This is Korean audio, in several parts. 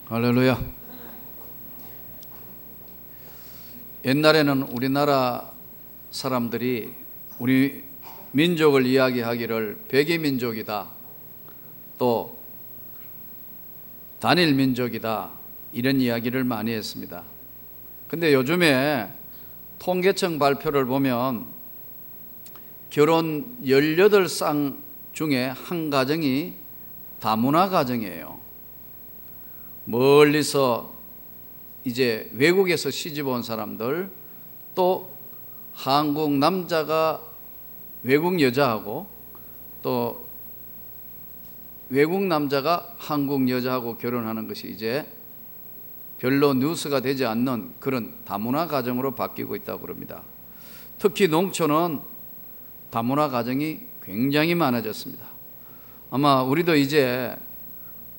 할렐루야. 옛날에는 우리나라 사람들이 우리 민족을 이야기하기를 백의 민족이다, 또 단일 민족이다, 이런 이야기를 많이 했습니다. 근데 요즘에 통계청 발표를 보면 결혼 18쌍 중에 한 가정이 다문화 가정이에요. 멀리서 이제 외국에서 시집 온 사람들, 또 한국 남자가 외국 여자하고, 또 외국 남자가 한국 여자하고 결혼하는 것이 이제 별로 뉴스가 되지 않는 그런 다문화 가정으로 바뀌고 있다고 그럽니다. 특히 농촌은 다문화 가정이 굉장히 많아졌습니다. 아마 우리도 이제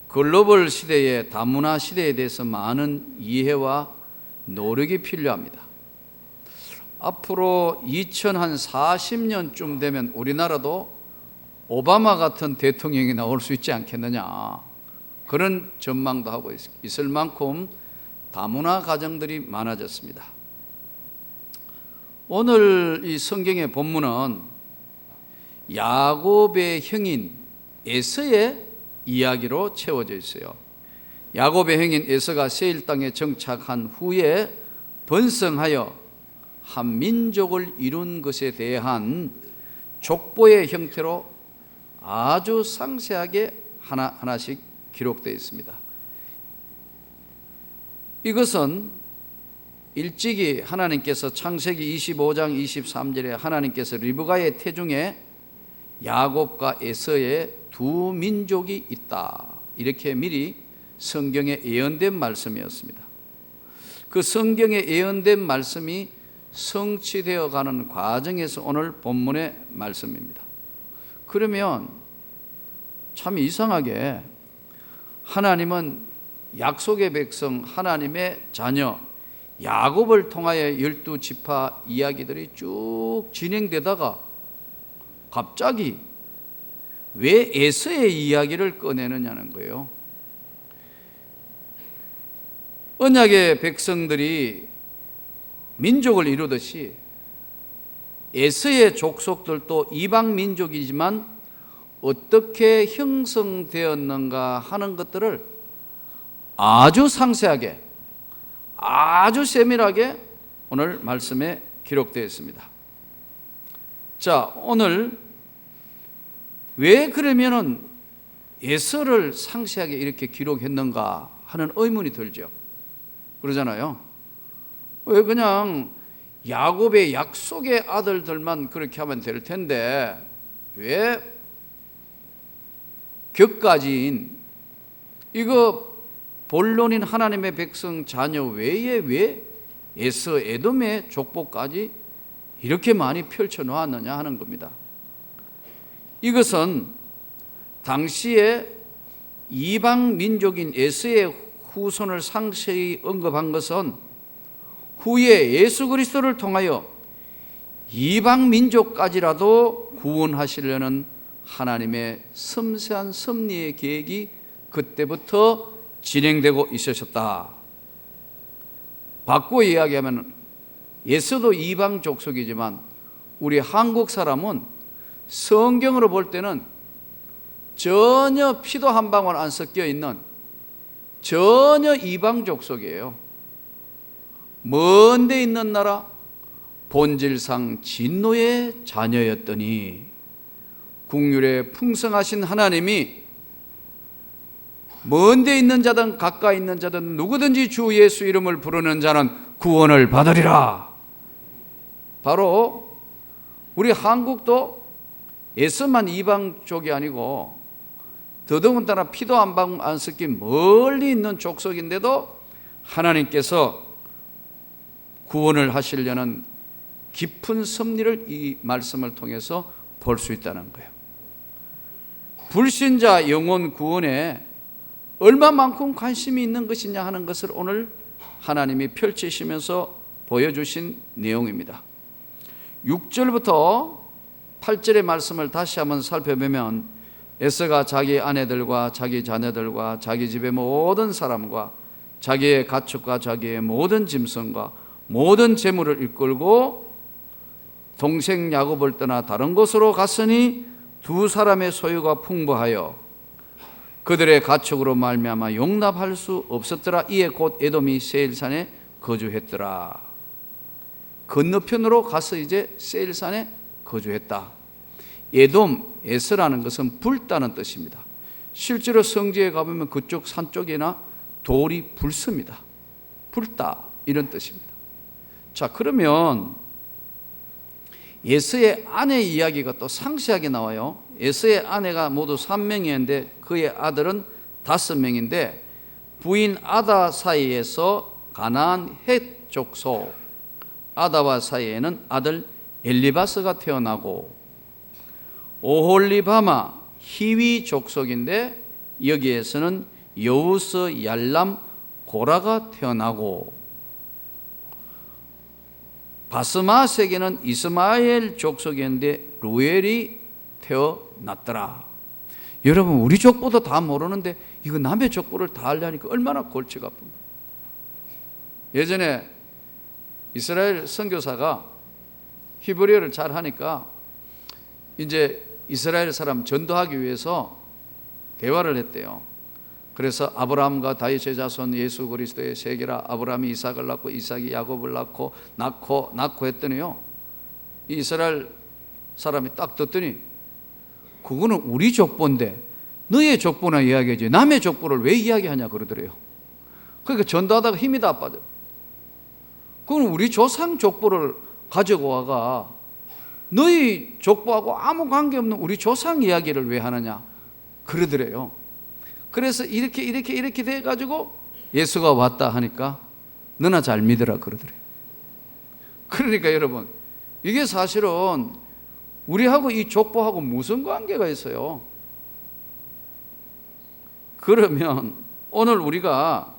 글로벌 시대의 다문화 시대에 대해서 많은 이해와 노력이 필요합니다. 앞으로 2040년쯤 되면 우리나라도 오바마 같은 대통령이 나올 수 있지 않겠느냐, 그런 전망도 하고 있을 만큼 다문화 가정들이 많아졌습니다. 오늘 이 성경의 본문은 야곱의 형인 에서의 이야기로 채워져 있어요. 야곱의 형인 에서가 세일 땅에 정착한 후에 번성하여 한 민족을 이룬 것에 대한 족보의 형태로 아주 상세하게 하나씩 기록되어 있습니다. 이것은 일찍이 하나님께서 창세기 25장 23절에 하나님께서 리브가의 태중에 야곱과 에서의 두 민족이 있다, 이렇게 미리 성경에 예언된 말씀이었습니다. 그 성경에 예언된 말씀이 성취되어 가는 과정에서 오늘 본문의 말씀입니다. 그러면 참 이상하게 하나님은 약속의 백성, 하나님의 자녀 야곱을 통하여 12지파 이야기들이 쭉 진행되다가 갑자기 왜 에서의 이야기를 꺼내느냐는 거예요. 언약의 백성들이 민족을 이루듯이 에서의 족속들도 이방 민족이지만 어떻게 형성되었는가 하는 것들을 아주 상세하게, 아주 세밀하게 오늘 말씀에 기록되어 있습니다. 자, 오늘 왜 그러면은 에서를 상세하게 이렇게 기록했는가 하는 의문이 들죠. 그러잖아요. 왜 그냥 야곱의 약속의 아들들만 그렇게 하면 될 텐데 왜 격가지인 이거 본론인 하나님의 백성 자녀 외에 왜 에서 에돔의 족보까지 이렇게 많이 펼쳐 놓았느냐 하는 겁니다. 이것은 당시에 이방 민족인 에서의 후손을 상세히 언급한 것은 후에 예수 그리스도를 통하여 이방 민족까지라도 구원하시려는 하나님의 섬세한 섭리의 계획이 그때부터 진행되고 있으셨다. 바꾸어 이야기하면 예수도 이방 족속이지만 우리 한국 사람은 성경으로 볼 때는 전혀 피도 한 방울 안 섞여 있는 전혀 이방 족속이에요. 먼 데 있는 나라, 본질상 진노의 자녀였더니 국률에 풍성하신 하나님이 먼 데 있는 자든 가까이 있는 자든 누구든지 주 예수 이름을 부르는 자는 구원을 받으리라. 바로 우리 한국도 에서만 이방 쪽이 아니고 더더군다나 피도 한 방울 안 섞인 멀리 있는 족속인데도 하나님께서 구원을 하시려는 깊은 섭리를 이 말씀을 통해서 볼 수 있다는 거예요. 불신자 영혼 구원에 얼마만큼 관심이 있는 것이냐 하는 것을 오늘 하나님이 펼치시면서 보여주신 내용입니다. 6절부터 8절의 말씀을 다시 한번 살펴보면 에서가 자기 아내들과 자기 자녀들과 자기 집의 모든 사람과 자기의 가축과 자기의 모든 짐승과 모든 재물을 이끌고 동생 야곱을 떠나 다른 곳으로 갔으니 두 사람의 소유가 풍부하여 그들의 가축으로 말미암아 용납할 수 없었더라. 이에 곧 에돔이 세일산에 거주했더라. 건너편으로 가서 이제 세일산에 거주했다. 에돔, 에스라는 것은 붉다는 뜻입니다. 실제로 성지에 가보면 그쪽 산 쪽이나 돌이 붉습니다. 붉다 이런 뜻입니다. 자, 그러면 에서의 아내 이야기가 또 상세하게 나와요. 에서의 아내가 모두 3명이었는데 그의 아들은 5명인데 부인 아다 사이에서 가나안 헷 족속 아다와 사이에는 아들 엘리바스가 태어나고 오홀리바마 히위 족속인데 여기에서는 여우스 얄람 고라가 태어나고 바스마색에는 이스마엘 족속이었는데 루엘이 태어났더라. 여러분, 우리 족보도 다 모르는데 이거 남의 족보를 다 알려니까 얼마나 골치가 아픕니까? 예전에 이스라엘 선교사가 히브리어를 잘 하니까 이제 이스라엘 사람 전도하기 위해서 대화를 했대요. 그래서 아브라함과 다윗의 자손 예수 그리스도의 세계라. 아브라함이 이삭을 낳고 이삭이 야곱을 낳고 했더니요, 이 이스라엘 사람이 딱 듣더니 그거는 우리 족보인데 너의 족보나 이야기하지 남의 족보를 왜 이야기하냐 그러더래요. 그러니까 전도하다가 힘이 다 빠져. 그건 우리 조상 족보를 가지고 와가 너희 족보하고 아무 관계없는 우리 조상 이야기를 왜 하느냐 그러더래요. 그래서 이렇게 돼가지고 예수가 왔다 하니까 너나 잘 믿으라 그러더래요. 그러니까 여러분, 이게 사실은 우리하고 이 족보하고 무슨 관계가 있어요? 그러면 오늘 우리가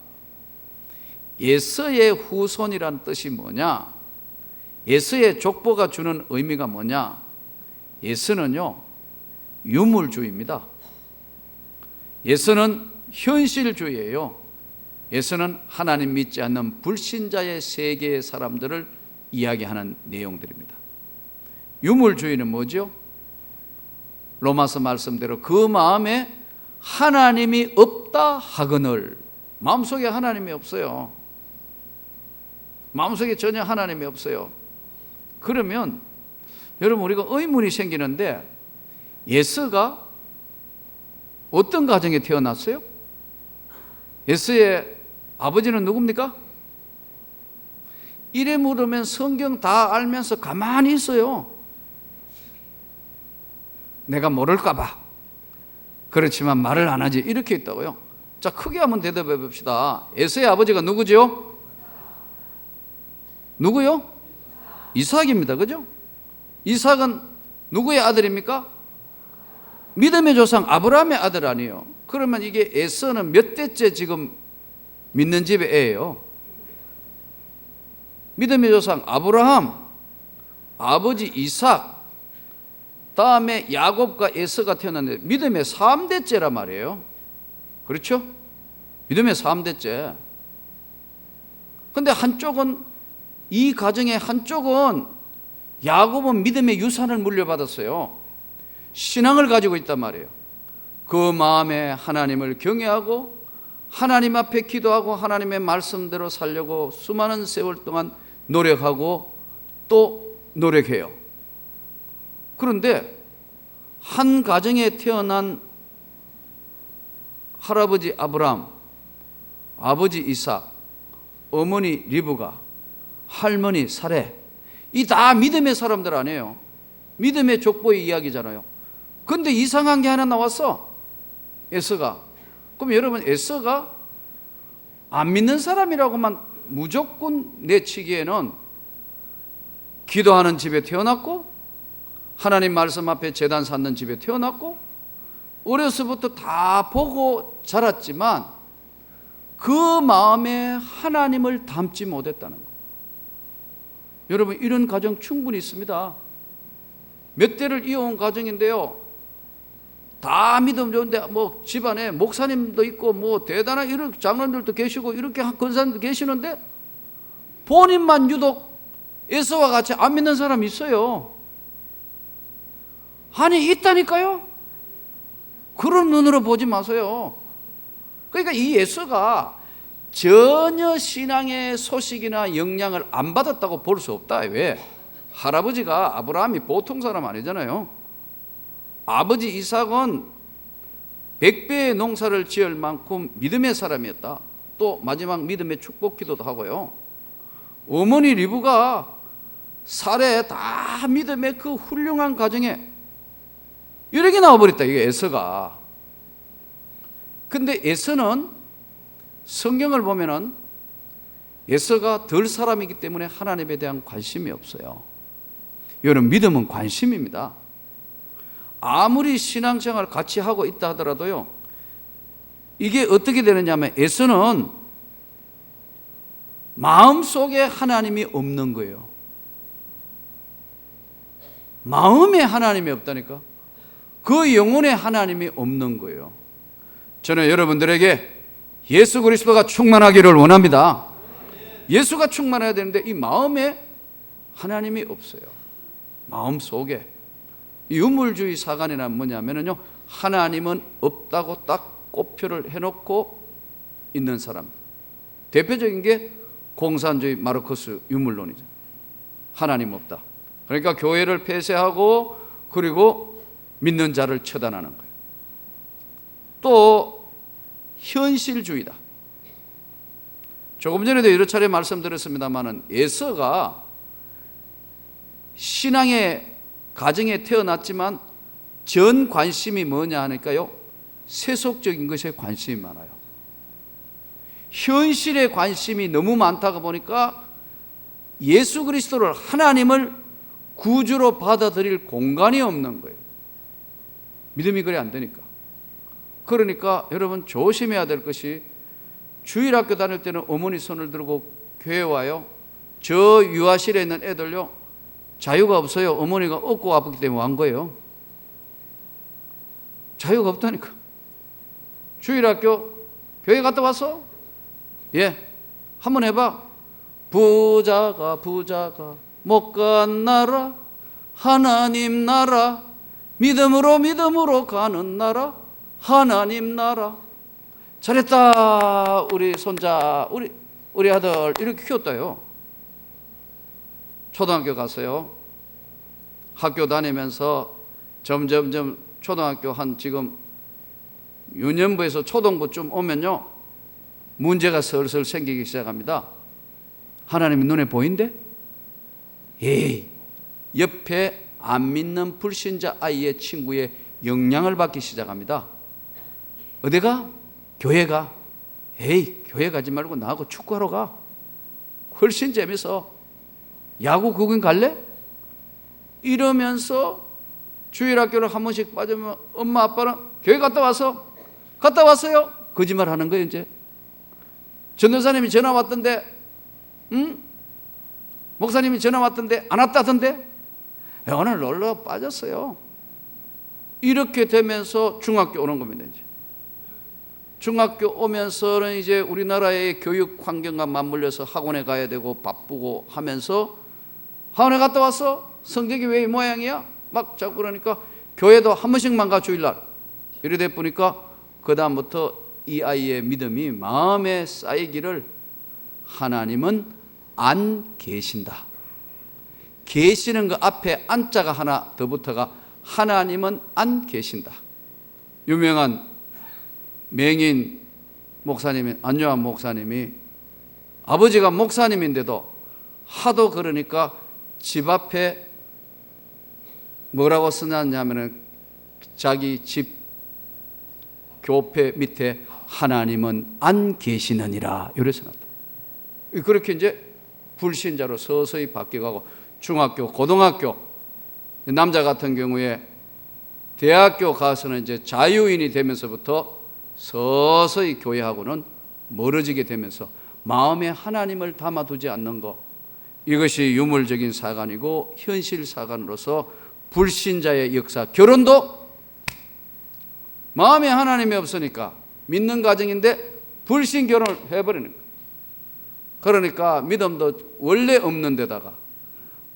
에서의 후손이란 뜻이 뭐냐? 에서의 족보가 주는 의미가 뭐냐? 에서는요, 유물주의입니다. 에서는 현실주의예요. 에서는 하나님 믿지 않는 불신자의 세계의 사람들을 이야기하는 내용들입니다. 유물주의는 뭐죠? 로마서 말씀대로 그 마음에 하나님이 없다 하거늘. 마음속에 하나님이 없어요. 마음속에 전혀 하나님이 없어요. 그러면 여러분, 우리가 의문이 생기는데 에서가 어떤 가정에 태어났어요? 에서의 아버지는 누굽니까? 이래 물으면 성경 다 알면서 가만히 있어요. 내가 모를까 봐. 그렇지만 말을 안 하지. 이렇게 있다고요. 자, 크게 한번 대답해 봅시다. 에서의 아버지가 누구죠? 누구요? 이삭입니다. 그죠? 이삭은 누구의 아들입니까? 믿음의 조상 아브라함의 아들 아니에요. 그러면 이게 에서는 몇 대째 지금 믿는 집의 애예요? 믿음의 조상 아브라함, 아버지 이삭, 다음에 야곱과 에서가 태어났는데 믿음의 3대째란 말이에요. 그렇죠? 믿음의 3대째. 근데 한쪽은, 이 가정의 한쪽은 야곱은 믿음의 유산을 물려받았어요. 신앙을 가지고 있단 말이에요. 그 마음에 하나님을 경외하고 하나님 앞에 기도하고 하나님의 말씀대로 살려고 수많은 세월 동안 노력하고 또 노력해요. 그런데 한 가정에 태어난 할아버지 아브라함, 아버지 이삭, 어머니 리브가, 할머니 사레, 이 다 믿음의 사람들 아니에요. 믿음의 족보의 이야기잖아요. 근데 이상한 게 하나 나왔어. 에서가. 그럼 여러분, 에서가 안 믿는 사람이라고만 무조건 내치기에는 기도하는 집에 태어났고 하나님 말씀 앞에 제단 쌓는 집에 태어났고 어려서부터 다 보고 자랐지만 그 마음에 하나님을 담지 못했다는 거예요. 여러분, 이런 가정 충분히 있습니다. 몇 대를 이어온 가정인데요, 다 믿음 좋은데 뭐 집안에 목사님도 있고 뭐 대단한 이런 장로님들도 계시고 이렇게 한 권사님도 계시는데 본인만 유독 에서와 같이 안 믿는 사람이 있어요. 아니 있다니까요. 그런 눈으로 보지 마세요. 그러니까 이 에서가 전혀 신앙의 소식이나 영향을 안 받았다고 볼 수 없다. 왜? 할아버지가 아브라함이 보통 사람 아니잖아요. 아버지 이삭은 100배의 농사를 지을 만큼 믿음의 사람이었다. 또 마지막 믿음의 축복 기도도 하고요. 어머니 리브가 살에 다 믿음의 그 훌륭한 가정에 이렇게 나와버렸다. 이게 에서가. 근데 에서는 성경을 보면은 에서가 덜 사람이기 때문에 하나님에 대한 관심이 없어요. 여러분, 믿음은 관심입니다. 아무리 신앙생활 같이 하고 있다 하더라도요, 이게 어떻게 되느냐 하면 에서는 마음속에 하나님이 없는 거예요. 마음에 하나님이 없다니까. 그 영혼에 하나님이 없는 거예요. 저는 여러분들에게 예수 그리스도가 충만하기를 원합니다. 예수가 충만해야 되는데 이 마음에 하나님이 없어요. 마음 속에. 유물주의 사관이란 뭐냐면요, 하나님은 없다고 딱 꼽표를 해놓고 있는 사람. 대표적인 게 공산주의 마르크스 유물론이죠. 하나님 없다. 그러니까 교회를 폐쇄하고 그리고 믿는 자를 처단하는 거예요. 또 현실주의다. 조금 전에도 여러 차례 말씀드렸습니다마는 에서가 신앙의 가정에 태어났지만 전 관심이 뭐냐 하니까요, 세속적인 것에 관심이 많아요. 현실에 관심이 너무 많다가 보니까 예수 그리스도를, 하나님을 구주로 받아들일 공간이 없는 거예요. 믿음이 그래 안 되니까. 그러니까 여러분 조심해야 될 것이, 주일학교 다닐 때는 어머니 손을 들고 교회 와요. 저 유아실에 있는 애들요, 자유가 없어요. 어머니가 업고 아프기 때문에 왔는 거예요. 자유가 없다니까. 주일학교 교회 갔다 왔어? 예, 한번 해봐. 부자가 못 간 나라, 하나님 나라, 믿음으로 가는 나라, 하나님 나라. 잘했다 우리 손자, 우리 아들 이렇게 키웠다요. 초등학교 갔어요. 학교 다니면서 점점점 초등학교 한 지금 유년부에서 초등부쯤 오면요, 문제가 슬슬 생기기 시작합니다. 하나님이 눈에 보인대? 에이, 옆에 안 믿는 불신자 아이의 친구의 영향을 받기 시작합니다. 어디가? 교회가. 에이, 교회 가지 말고 나하고 축구하러 가. 훨씬 재밌어. 야구 구경 갈래? 이러면서 주일학교를 한 번씩 빠지면 엄마 아빠는 교회 갔다 왔어요? 거짓말 하는 거예요. 이제 전도사님이 전화 왔던데, 목사님이 전화 왔던데 안 왔다던데, 오늘 놀러 빠졌어요. 이렇게 되면서 중학교 오는 겁니다. 이제 중학교 오면서는 이제 우리나라의 교육 환경과 맞물려서 학원에 가야 되고 바쁘고 하면서, 학원에 갔다 왔어? 성적이 왜 이 모양이야? 막 자꾸 그러니까 교회도 한 번씩만 가, 주일날. 이래 보니까 그 다음부터 이 아이의 믿음이 마음에 쌓이기를, 하나님은 안 계신다. 계시는 그 앞에 안자가 하나 더 붙어가 하나님은 안 계신다. 유명한 맹인 목사님이, 안요한 목사님이, 아버지가 목사님인데도 하도 그러니까 집 앞에 뭐라고 써놨냐면은 자기 집 교패 밑에 하나님은 안 계시느니라 이렇게 써놨다. 그렇게 이제 불신자로 서서히 바뀌어가고, 중학교, 고등학교, 남자 같은 경우에 대학교 가서는 이제 자유인이 되면서부터 서서히 교회하고는 멀어지게 되면서 마음에 하나님을 담아두지 않는 것, 이것이 유물적인 사관이고 현실 사관으로서 불신자의 역사, 결혼도 마음에 하나님이 없으니까 믿는 가정인데 불신 결혼을 해버리는 거예요. 그러니까 믿음도 원래 없는 데다가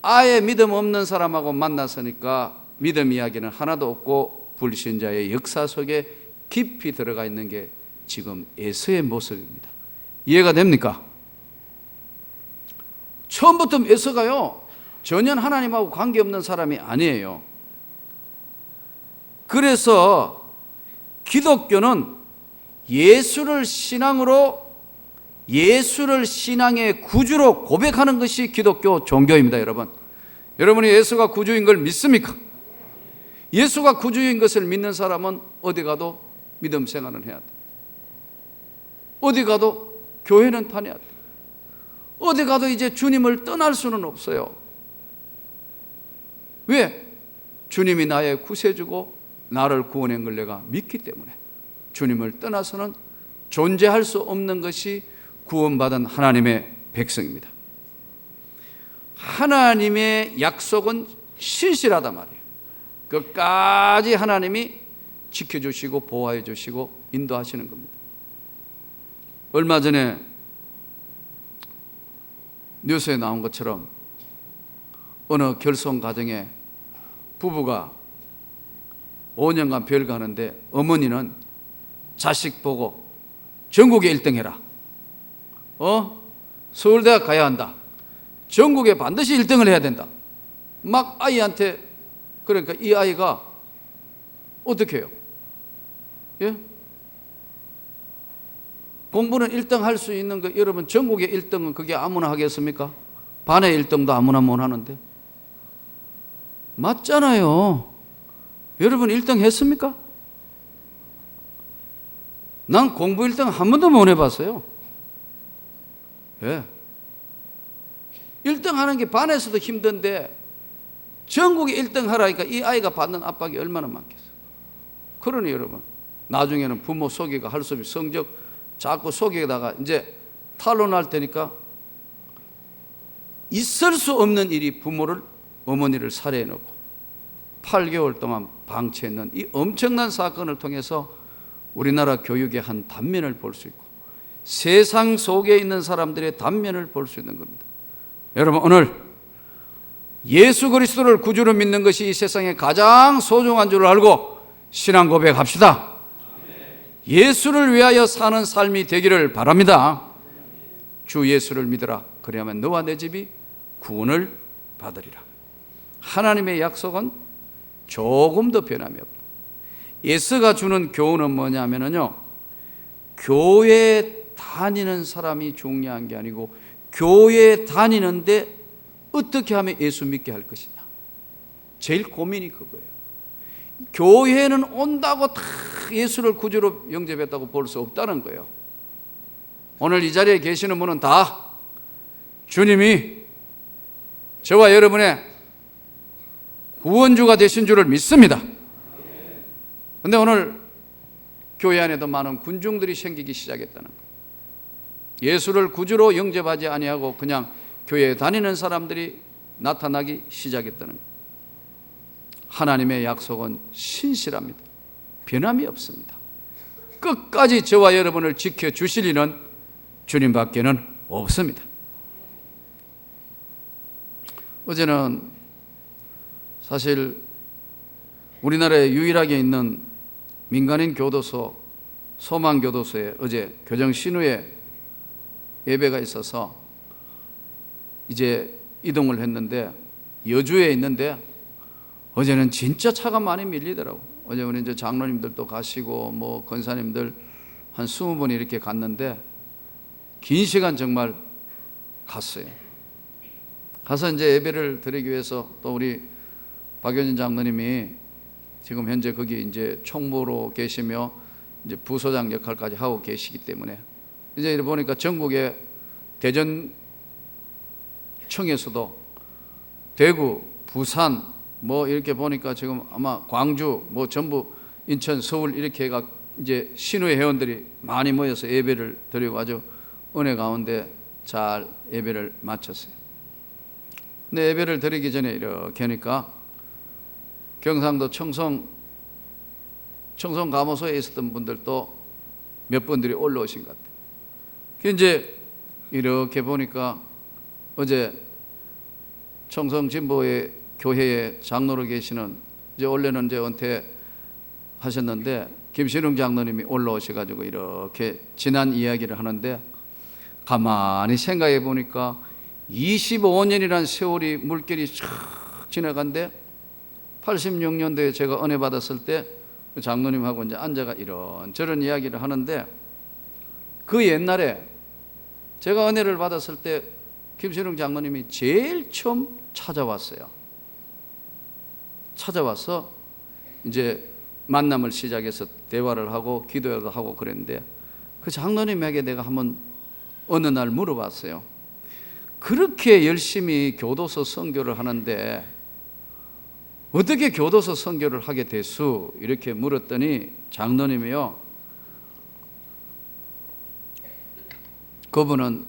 아예 믿음 없는 사람하고 만났으니까 믿음 이야기는 하나도 없고 불신자의 역사 속에 깊이 들어가 있는 게 지금 에서의 모습입니다. 이해가 됩니까? 처음부터 에서가요 전혀 하나님하고 관계없는 사람이 아니에요. 그래서 기독교는 예수를 신앙의 구주로 고백하는 것이 기독교 종교입니다. 여러분이 예수가 구주인 걸 믿습니까? 예수가 구주인 것을 믿는 사람은 어디 가도 믿음 생활을 해야 돼. 어디 가도 교회는 다녀야 돼. 어디 가도 이제 주님을 떠날 수는 없어요. 왜? 주님이 나의 구세주고 나를 구원한 걸 내가 믿기 때문에. 주님을 떠나서는 존재할 수 없는 것이 구원받은 하나님의 백성입니다. 하나님의 약속은 신실하단 말이에요. 끝까지 하나님이 지켜주시고 보호해 주시고 인도하시는 겁니다. 얼마 전에 뉴스에 나온 것처럼 어느 결손 가정에 부부가 5년간 별거하는데 어머니는 자식 보고 전국에 1등 해라. 서울대학 가야 한다. 전국에 반드시 1등을 해야 된다. 막 아이한테, 그러니까 이 아이가 어떻게 해요? 예? 공부는 1등 할 수 있는 거, 여러분 전국의 1등은 그게 아무나 하겠습니까? 반의 1등도 아무나 못 하는데. 맞잖아요. 여러분 1등 했습니까? 난 공부 1등 한 번도 못 해봤어요. 예. 1등 하는 게 반에서도 힘든데 전국에 1등 하라니까 이 아이가 받는 압박이 얼마나 많겠어요. 그러니 여러분 나중에는 부모 속이가 할 수 없이 성적 자꾸 속이다가 이제 탄로날 테니까 있을 수 없는 일이 어머니를 살해해놓고 8개월 동안 방치했는 이 엄청난 사건을 통해서 우리나라 교육의 한 단면을 볼 수 있고 세상 속에 있는 사람들의 단면을 볼 수 있는 겁니다. 여러분 오늘 예수 그리스도를 구주로 믿는 것이 이 세상에 가장 소중한 줄 알고 신앙 고백합시다. 예수를 위하여 사는 삶이 되기를 바랍니다. 주 예수를 믿으라. 그래야만 너와 내 집이 구원을 받으리라. 하나님의 약속은 조금 더 변함이 없다. 예수가 주는 교훈은 뭐냐면요, 교회 다니는 사람이 중요한 게 아니고 교회 다니는데 어떻게 하면 예수 믿게 할 것이냐. 제일 고민이 그거예요. 교회는 온다고 다 예수를 구주로 영접했다고 볼 수 없다는 거예요. 오늘 이 자리에 계시는 분은 다 주님이 저와 여러분의 구원주가 되신 줄을 믿습니다. 그런데 오늘 교회 안에도 많은 군중들이 생기기 시작했다는 거예요. 예수를 구주로 영접하지 아니하고 그냥 교회에 다니는 사람들이 나타나기 시작했다는 거예요. 하나님의 약속은 신실합니다. 변함이 없습니다. 끝까지 저와 여러분을 지켜주실 이는 주님밖에는 없습니다. 어제는 사실 우리나라에 유일하게 있는 민간인 교도소 소망교도소에 어제 교정신우회 예배가 있어서 이제 이동을 했는데 여주에 있는데 어제는 진짜 차가 많이 밀리더라고. 어제 우리 이제 장로님들도 가시고 뭐 권사님들 한 20분이 이렇게 갔는데 긴 시간 정말 갔어요. 가서 이제 예배를 드리기 위해서 또 우리 박효진 장로님이 지금 현재 거기 이제 총무로 계시며 이제 부소장 역할까지 하고 계시기 때문에 이제 이렇게 보니까 전국에 대전청에서도 대구, 부산 뭐 이렇게 보니까 지금 아마 광주 뭐 전부 인천, 서울 이렇게 가 이제 신우회 회원들이 많이 모여서 예배를 드리고 아주 은혜 가운데 잘 예배를 마쳤어요. 근데 예배를 드리기 전에 이렇게 하니까 경상도 청송 청송감호소에 있었던 분들도 몇 분들이 올라오신 것 같아요. 이제 이렇게 보니까 어제 청송진보의 교회에 장로로 계시는, 이제 원래는 이제 은퇴하셨는데 김신웅 장로님이 올라오셔가지고 이렇게 지난 이야기를 하는데, 가만히 생각해 보니까 25년이라는 세월이 물결이 쫙 지나간데 86년도에 제가 은혜 받았을 때 장로님하고 이제 앉아가 이런저런 이야기를 하는데, 그 옛날에 제가 은혜를 받았을 때 김신웅 장로님이 제일 처음 찾아왔어요. 찾아와서 이제 만남을 시작해서 대화를 하고 기도도 하고 그랬는데, 그 장로님에게 내가 한번 어느 날 물어봤어요. 그렇게 열심히 교도소 선교를 하는데 어떻게 교도소 선교를 하게 됐수? 이렇게 물었더니 장로님이요, 그분은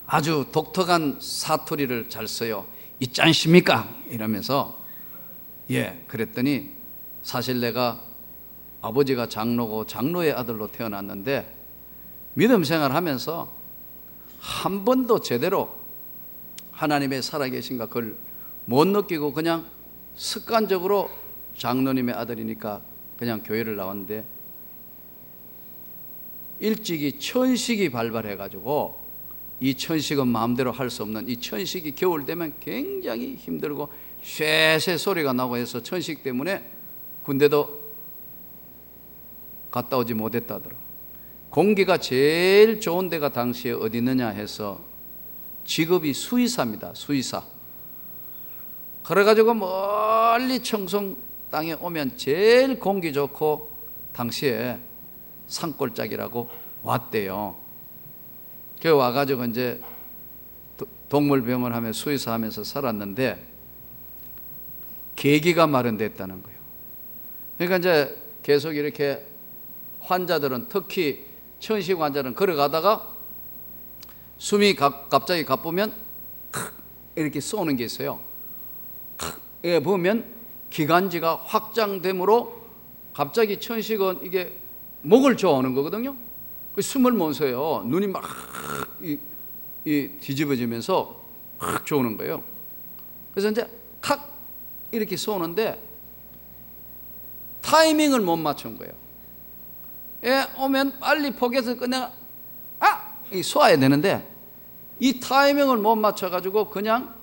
아주 독특한 사투리를 잘 써요. 있지 않습니까? 이러면서, 예, 그랬더니 사실 내가 아버지가 장로고 장로의 아들로 태어났는데 믿음 생활하면서 한 번도 제대로 하나님의 살아계신가 그걸 못 느끼고 그냥 습관적으로 장로님의 아들이니까 그냥 교회를 나왔는데, 일찍이 천식이 발발해가지고, 이 천식은 마음대로 할 수 없는, 이 천식이 겨울 되면 굉장히 힘들고 쇠쇠 소리가 나고 해서 천식 때문에 군대도 갔다 오지 못했다더라고요. 공기가 제일 좋은 데가 당시에 어디 있느냐 해서 직업이 수의사입니다. 수의사. 그래가지고 멀리 청송 땅에 오면 제일 공기 좋고 당시에 산골짜기라고 왔대요. 그 와가지고 이제 동물병원 하면 수의사 하면서 살았는데 계기가 마련됐다는 거예요. 그러니까 이제 계속 이렇게 환자들은, 특히 천식 환자는 걸어가다가 숨이 갑자기 가쁘면 이렇게 쏘는 게 있어요. 예, 보면 기관지가 확장됨으로 갑자기 천식은 이게 목을 좋아하는 거거든요. 숨을 못 쉬어요. 눈이 막 뒤집어지면서 막 좋는 거예요. 그래서 이제 칵 이렇게 쏘는데 타이밍을 못 맞춘 거예요. 예, 오면 빨리 포켓을 꺼내가 쏘아야 되는데 이 타이밍을 못 맞춰가지고 그냥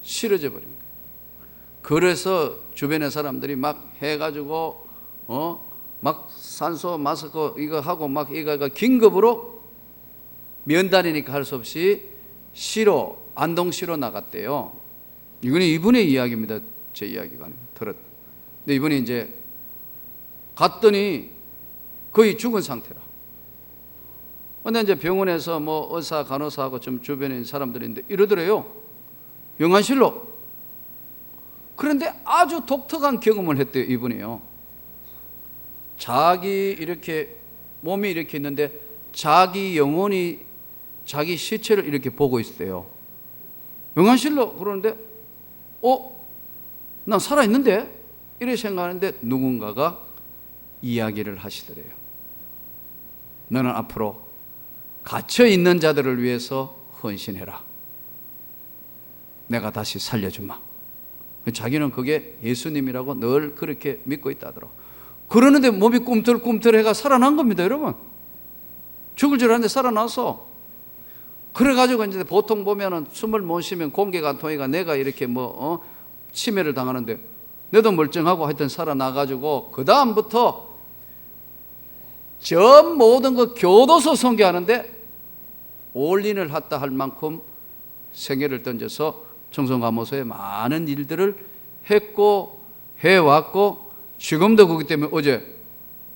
실어져 버린 거예요. 그래서 주변의 사람들이 막 해가지고 막 산소 마스크 이거 하고 막 이거 긴급으로 면단이니까 할 수 없이 시로, 안동시로 나갔대요. 이거는 이분의 이야기입니다. 제 이야기가 아니고 들었. 근데 이분이 이제 갔더니 거의 죽은 상태라. 근데 이제 병원에서 뭐 의사, 간호사하고 좀 주변에 있는 사람들인데 이러더래요. 영안실로. 그런데 아주 독특한 경험을 했대요. 이분이요. 자기 이렇게 몸이 이렇게 있는데 자기 영혼이 자기 시체를 이렇게 보고 있어요. 영안실로. 그러는데 난 살아있는데? 이렇게 생각하는데 누군가가 이야기를 하시더래요. 너는 앞으로 갇혀있는 자들을 위해서 헌신해라. 내가 다시 살려주마. 자기는 그게 예수님이라고 늘 그렇게 믿고 있다더라고. 그러는데 몸이 꿈틀꿈틀해가 살아난 겁니다, 여러분. 죽을 줄 알았는데 살아나서. 그래가지고 이제 보통 보면은 숨을 못 쉬면 공기가 안 통해가 내가 이렇게 치매를 당하는데 내도 멀쩡하고 하여튼 살아나가지고 그 다음부터 전 모든 거 교도소 선교하는데 올인을 했다 할 만큼 생애를 던져서 청송감호소에 많은 일들을 했고 해왔고 지금도 그렇기 때문에 어제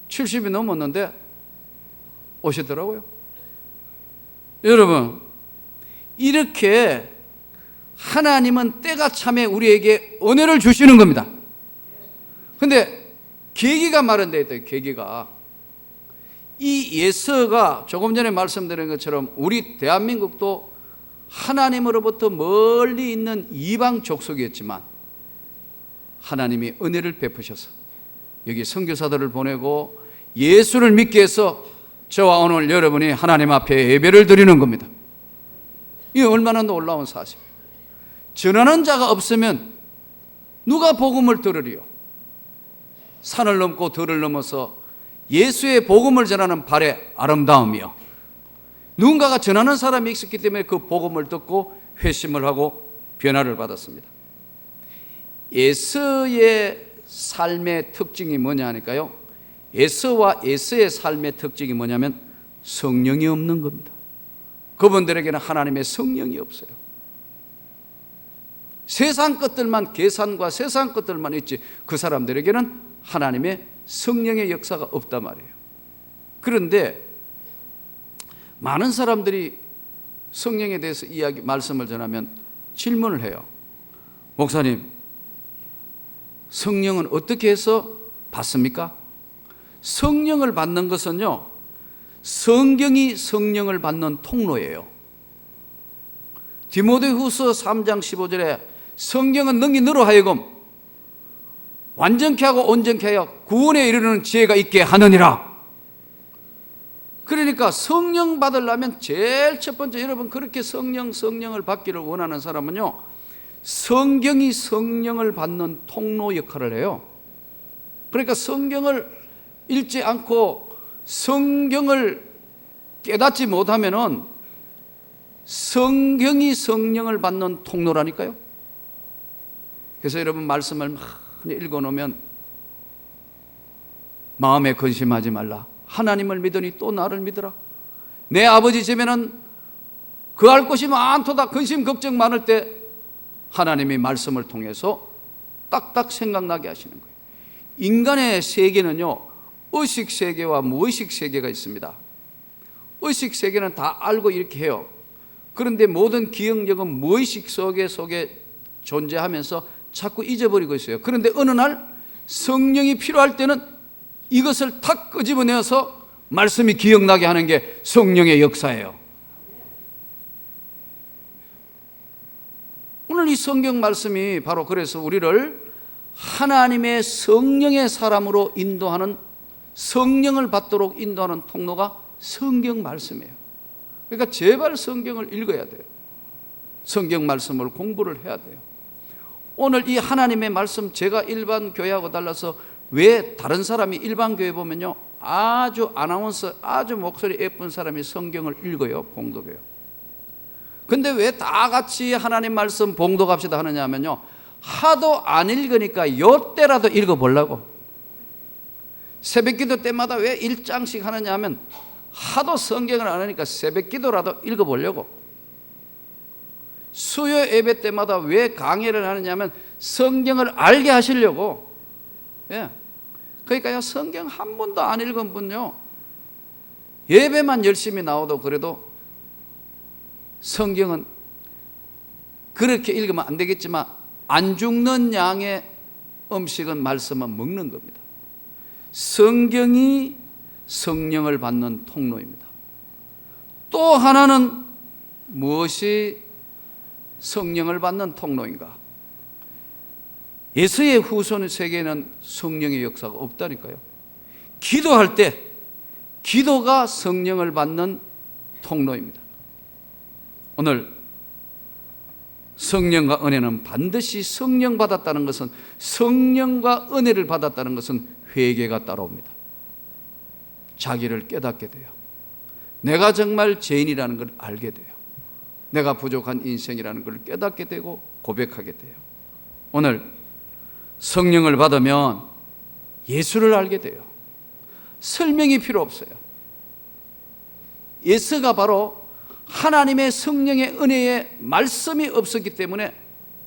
70이 넘었는데 오시더라고요. 여러분, 이렇게 하나님은 때가 참에 우리에게 은혜를 주시는 겁니다. 근데 계기가 마련되어 있다. 계기가 이 예서가 조금 전에 말씀드린 것처럼 우리 대한민국도 하나님으로부터 멀리 있는 이방 족속이었지만 하나님이 은혜를 베푸셔서 여기 선교사들을 보내고 예수를 믿게 해서 저와 오늘 여러분이 하나님 앞에 예배를 드리는 겁니다. 이게 얼마나 놀라운 사실이에요. 전하는 자가 없으면 누가 복음을 들으리요? 산을 넘고 들을 넘어서 예수의 복음을 전하는 발의 아름다움이요, 누군가가 전하는 사람이 있었기 때문에 그 복음을 듣고 회심을 하고 변화를 받았습니다. 에서의 삶의 특징이 뭐냐 하니까요, 에서와 에서의 삶의 특징이 뭐냐면 성령이 없는 겁니다. 그분들에게는 하나님의 성령이 없어요. 세상 것들만, 계산과 세상 것들만 있지 그 사람들에게는 하나님의 성령의 역사가 없단 말이에요. 그런데 많은 사람들이 성령에 대해서 말씀을 전하면 질문을 해요. 목사님, 성령은 어떻게 해서 받습니까? 성령을 받는 것은요, 성경이 성령을 받는 통로예요. 디모데후서 3장 15절에 성경은 능히 너로 하여금 완전케 하고 온전케 하여 구원에 이르는 지혜가 있게 하느니라. 그러니까 성령 받으려면 제일 첫 번째, 여러분 그렇게 성령을 받기를 원하는 사람은요, 성경이 성령을 받는 통로 역할을 해요. 그러니까 성경을 읽지 않고 성경을 깨닫지 못하면은 성경이 성령을 받는 통로라니까요. 그래서 여러분 말씀을 많이 읽어놓으면 마음에 근심하지 말라. 하나님을 믿으니 또 나를 믿으라. 내 아버지 집에는 그할 곳이 많도다. 근심 걱정 많을 때 하나님이 말씀을 통해서 딱딱 생각나게 하시는 거예요. 인간의 세계는요, 의식 세계와 무의식 세계가 있습니다. 의식 세계는 다 알고 이렇게 해요. 그런데 모든 기억력은 무의식 속에 존재하면서 자꾸 잊어버리고 있어요. 그런데 어느 날 성령이 필요할 때는 이것을 탁 끄집어내어서 말씀이 기억나게 하는 게 성령의 역사예요. 오늘 이 성경 말씀이 바로 그래서 우리를 하나님의 성령의 사람으로 인도하는, 성령을 받도록 인도하는 통로가 성경 말씀이에요. 그러니까 제발 성경을 읽어야 돼요. 성경 말씀을 공부를 해야 돼요. 오늘 이 하나님의 말씀, 제가 일반 교회하고 달라서 왜 다른 사람이 일반 교회 보면요, 아주 아나운서, 아주 목소리 예쁜 사람이 성경을 읽어요, 봉독해요. 근데 왜 다 같이 하나님 말씀 봉독합시다 하느냐 하면요, 하도 안 읽으니까 요때라도 읽어보려고. 새벽기도 때마다 왜 1장씩 하느냐 하면 하도 성경을 안 하니까 새벽기도라도 읽어보려고. 수요 예배 때마다 왜 강의를 하느냐 하면 성경을 알게 하시려고. 예. 그러니까요, 성경 한 번도 안 읽은 분요, 예배만 열심히 나와도 그래도 성경은 그렇게 읽으면 안 되겠지만 안 죽는 양의 음식은, 말씀은 먹는 겁니다. 성경이 성령을 받는 통로입니다. 또 하나는 무엇이 성령을 받는 통로인가? 예수의 후손 세계에는 성령의 역사가 없다니까요. 기도할 때 기도가 성령을 받는 통로입니다. 오늘 성령과 은혜는 반드시, 성령 받았다는 것은, 성령과 은혜를 받았다는 것은 회개가 따라옵니다. 자기를 깨닫게 돼요. 내가 정말 죄인이라는 걸 알게 돼요. 내가 부족한 인생이라는 걸 깨닫게 되고 고백하게 돼요. 오늘 성령을 받으면 예수를 알게 돼요. 설명이 필요 없어요. 예수가 바로 하나님의 성령의 은혜의 말씀이 없었기 때문에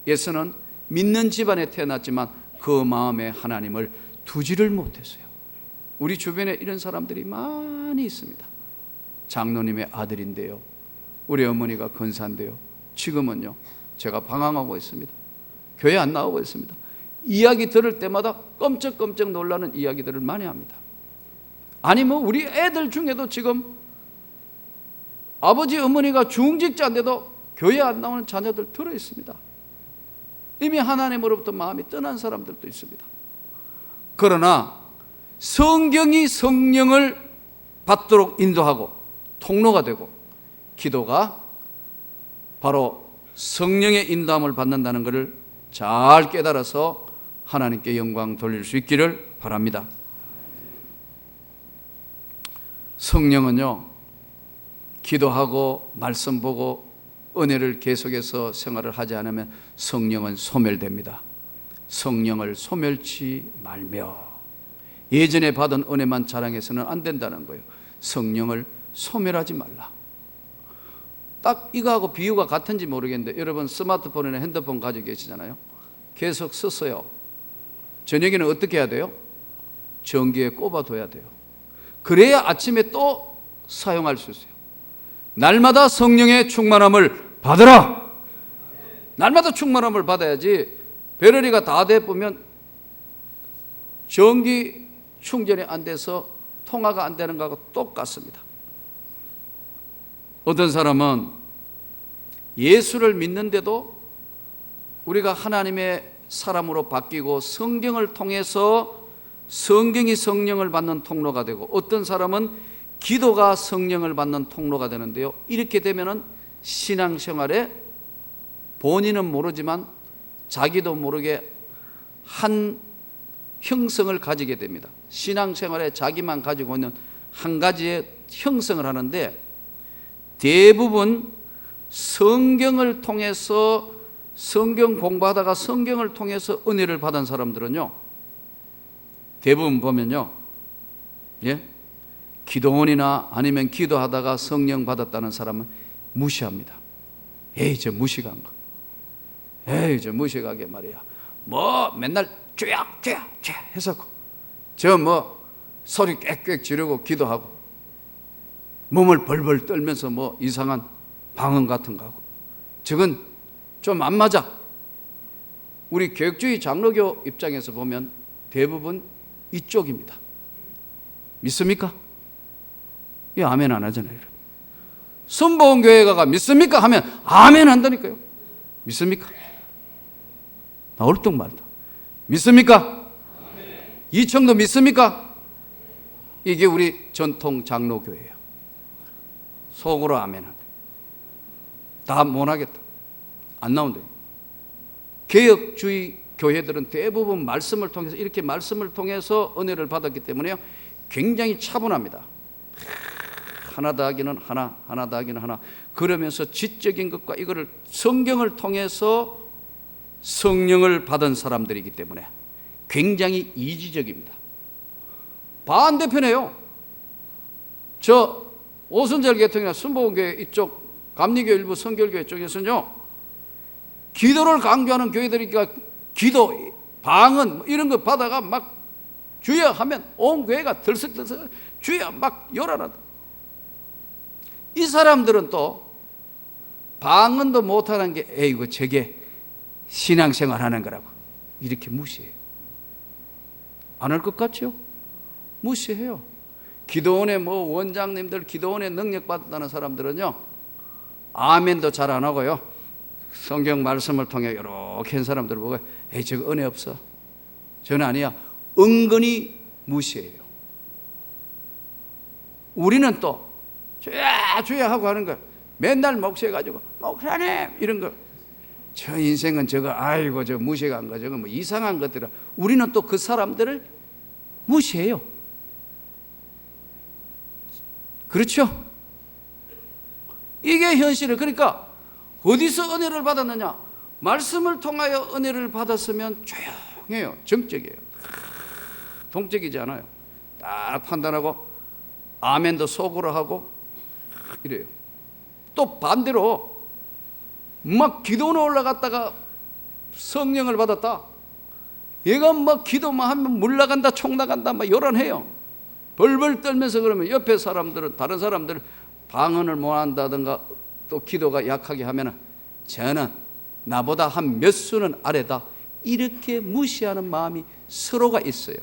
예수는 믿는 집안에 태어났지만 그 마음에 하나님을 두지를 못했어요. 우리 주변에 이런 사람들이 많이 있습니다. 장로님의 아들인데요, 우리 어머니가 권사인데요, 지금은요 제가 방황하고 있습니다. 교회 안 나오고 있습니다. 이야기 들을 때마다 끔찍끔찍 놀라는 이야기들을 많이 합니다. 아니 뭐 우리 애들 중에도 지금 아버지 어머니가 중직자인데도 교회 안 나오는 자녀들 들어 있습니다. 이미 하나님으로부터 마음이 떠난 사람들도 있습니다. 그러나 성경이 성령을 받도록 인도하고 통로가 되고, 기도가 바로 성령의 인도함을 받는다는 것을 잘 깨달아서 하나님께 영광 돌릴 수 있기를 바랍니다. 성령은요, 기도하고 말씀 보고 은혜를 계속해서 생활을 하지 않으면 성령은 소멸됩니다. 성령을 소멸치 말며, 예전에 받은 은혜만 자랑해서는 안 된다는 거예요. 성령을 소멸하지 말라. 딱 이거하고 비유가 같은지 모르겠는데, 여러분 스마트폰이나 핸드폰 가지고 계시잖아요. 계속 썼어요. 저녁에는 어떻게 해야 돼요? 전기에 꼽아둬야 돼요. 그래야 아침에 또 사용할 수 있어요. 날마다 성령의 충만함을 받으라. 날마다 충만함을 받아야지. 배터리가 다 돼보면 전기 충전이 안 돼서 통화가 안 되는 거하고 똑같습니다. 어떤 사람은 예수를 믿는데도 우리가 하나님의 사람으로 바뀌고 성경을 통해서 성경이 성령을 받는 통로가 되고, 어떤 사람은 기도가 성령을 받는 통로가 되는데요, 이렇게 되면은 신앙생활에 본인은 모르지만 자기도 모르게 한 형성을 가지게 됩니다. 신앙생활에 자기만 가지고 있는 한 가지의 형성을 하는데, 대부분 성경을 통해서, 성경 공부하다가 성경을 통해서 은혜를 받은 사람들은요, 대부분 보면요, 기도원이나 아니면 기도하다가 성령 받았다는 사람은 무시합니다. 에이, 저 무식한 거. 에이, 저 무식하게 말이야. 뭐 맨날 쥐약 해서 저 뭐 소리 꽥꽥 지르고 기도하고 몸을 벌벌 떨면서 뭐 이상한 방언 같은 거 하고, 저건 좀 안 맞아. 우리 교육주의 장로교 입장에서 보면 대부분 이쪽입니다. 믿습니까? 이 아멘 안 하잖아요. 순복음교회가 믿습니까? 하면 아멘 한다니까요. 믿습니까? 나 얼뚱말도. 믿습니까? 이청도 믿습니까? 이게 우리 전통 장로교회예요. 속으로 아멘 한다. 다 못하겠다. 안 나온다. 개혁주의 교회들은 대부분 말씀을 통해서, 이렇게 말씀을 통해서 은혜를 받았기 때문에요, 굉장히 차분합니다. 하나 더하기는 하나, 하나 더하기는 하나, 그러면서 지적인 것과 이거를 성경을 통해서 성령을 받은 사람들이기 때문에 굉장히 이지적입니다. 반대편에요, 저 오순절 계통이나 순복음교회 이쪽 감리교 일부 성결교회 쪽에서는요, 기도를 강조하는 교회들이니까 기도, 방언 이런 거 받아가 막 주여 하면 온 교회가 들썩들썩 주여 막 요란하다. 이 사람들은 또 방언도 못하는 게, 에이구 저게 신앙생활 하는 거라고 이렇게 무시해요. 안 할 것 같죠? 무시해요. 기도원의 뭐 원장님들, 기도원의 능력 받았다는 사람들은요, 아멘도 잘 안 하고요, 성경 말씀을 통해 이렇게 한 사람들 보고 에이 저거 은혜 없어, 저는 아니야, 은근히 무시해요. 우리는 또 주야 주야 하고 하는 거, 맨날 목시해가지고 목사님 이런 거, 저 인생은 저거 아이고 저 무식한 거, 저거 뭐 이상한 것들아. 우리는 또 그 사람들을 무시해요. 그렇죠? 이게 현실이에요. 그러니까 어디서 은혜를 받았느냐? 말씀을 통하여 은혜를 받았으면 조용해요. 정적이에요. 동적이지 않아요. 딱 판단하고 아멘도 속으로 하고 이래요. 또 반대로 막 기도원에 올라갔다가 성령을 받았다, 얘가 막 기도만 하면 물 나간다 총 나간다 막 요란해요. 벌벌 떨면서. 그러면 옆에 사람들은, 다른 사람들은 방언을 못한다든가 또 기도가 약하게 하면 저는 나보다 한 몇 수는 아래다, 이렇게 무시하는 마음이 서로가 있어요.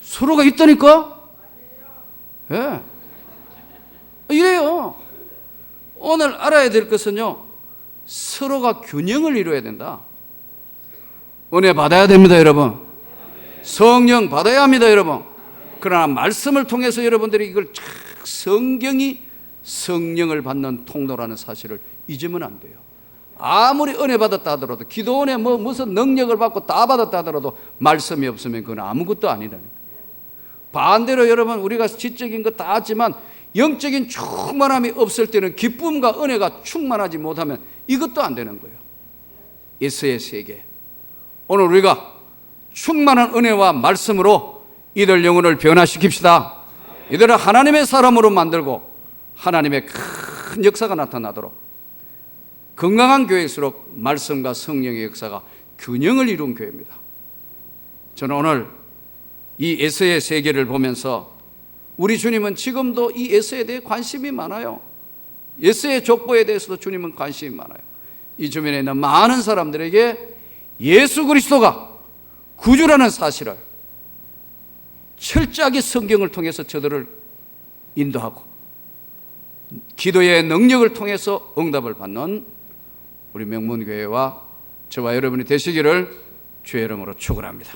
서로가 있다니까? 예. 이래요. 오늘 알아야 될 것은요, 서로가 균형을 이루어야 된다. 은혜 받아야 됩니다, 여러분. 성령 받아야 합니다, 여러분. 그러나 말씀을 통해서 여러분들이 이걸 성경이 성령을 받는 통로라는 사실을 잊으면 안 돼요. 아무리 은혜 받았다 하더라도, 기도원에 무슨 능력을 받고 다 받았다 하더라도 말씀이 없으면 그건 아무것도 아니라니까. 반대로 여러분, 우리가 지적인 거 다 하지만 영적인 충만함이 없을 때는 기쁨과 은혜가 충만하지 못하면 이것도 안 되는 거예요. 예수의 세계. 오늘 우리가 충만한 은혜와 말씀으로 이들 영혼을 변화시킵시다. 이들을 하나님의 사람으로 만들고 하나님의 큰 역사가 나타나도록, 건강한 교회일수록 말씀과 성령의 역사가 균형을 이룬 교회입니다. 저는 오늘 이 에서의 세계를 보면서 우리 주님은 지금도 이 에서에 대해 관심이 많아요. 에서의 족보에 대해서도 주님은 관심이 많아요. 이 주변에 있는 많은 사람들에게 예수 그리스도가 구주라는 사실을 철저하게 성경을 통해서 저들을 인도하고 기도의 능력을 통해서 응답을 받는 우리 명문교회와 저와 여러분이 되시기를 주의 이름으로 축원합니다.